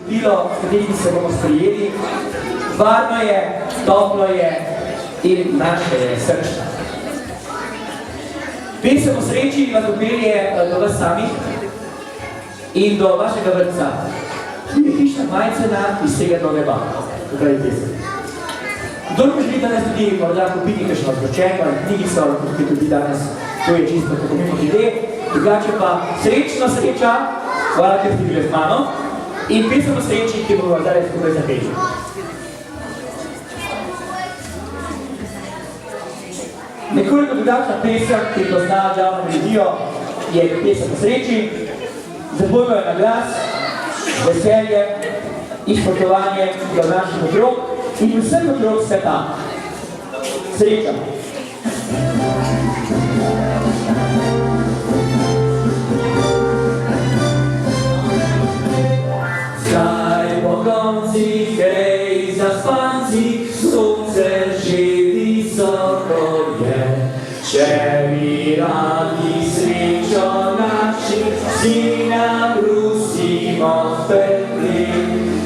Delo, s katerimi se bomo sprijeli, varno je, toplo je in naše je srčno. Pesem o sreči vas dopelje do vas samih in do vašega vrtca, ki je hišna majcena iz tega do neba. Tukaj je pesem. Kdor bo želi danes tudi morda kupiti kakšno zvrčenko ali knjigico, ki tudi danes, to je čisto tako mimo ide, drugače pa srečno sreča, hvala, ker ste bili z mano, in pesem o sreči, ki bomo zdaj skupaj zapeli. Nekoliko drugačna pesem, ki pozna javno melodijo, je pesem o sreči. Zabojmo jo na glas, veselje in spoštovanje do naših otrok in vseh otrok sveta. Sreča! Zdaj pokonci, hej, zaspanci, sonce že visoko je. Če bi radi srečo naši, si nam brusimo v pekli.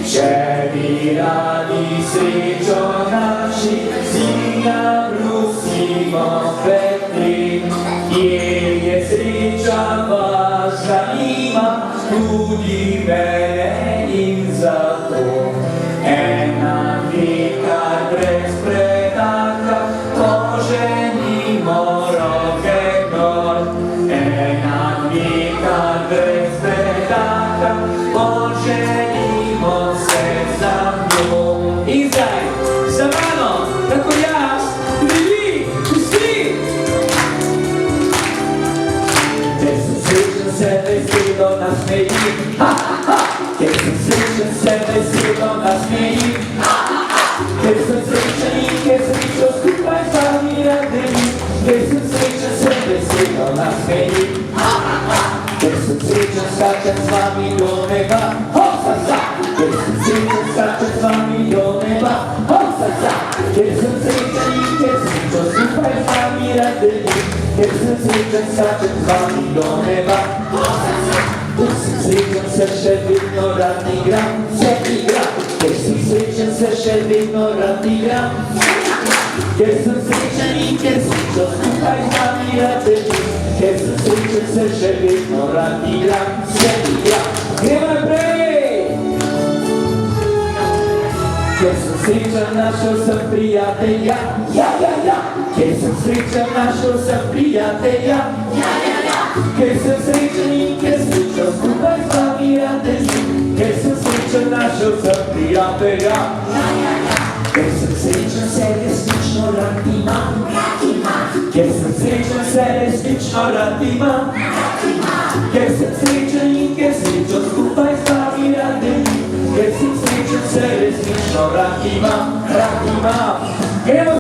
Če bi radi srečo naši, si nam brusimo v pekli. Je sreča vas zanima, tudi mene in zato ena veka brez predaka, poženimo roke gor. Ena veka brez predaka, poženimo se za njo. In zdaj, za mano, tako jaz, tudi vi, vsi! Ker sem srečen, se veselo nasmejim, ha, ha, ha! Ker sem srečen, se veselo nasmejim, ha, ha, ha! Ker sem srečen in ker srečo skupaj z vami razdelim. Ker sem srečen, se veselo nasmejim, ha, ha, ha! Ker sem srečen, skačem z vami do neba, hop, sa, sa! Ker sem srečen, skačem z vami do neba, hop, sa, sa! Ker sem srečen in ker srečo skupaj z vami razdelim. Ker sem srečen, skačem z vami do neba, hop, sa, sa! Ker sem srečen, se še vedno rad igram, se igram. Ker sem srečen, se še vedno rad igram. Ker sem srečen in ker srečo skupaj z vami razdelim. Ker sem srečen, se še vedno rad igram, se igram. Gremo naprej! Ker sem srečen, našel sem prijatelja, ja, ja, ja. Ker sem srečen, našel sem prijatelja, ja, ja, ja. Ker sem srečen in ker srečo skupaj z vami razdelim. Ker sem srečen, našel sem prijatelja, ja, ja, ja. Ker sem srečen, se resnično rad imam, rad imam. Ker sem srečen, se resnično rad imam, rad imam. Ker sem srečen in ker srečo skupaj z vami razdelim. Ker sem srečen, se resnično rad imam, rad imam.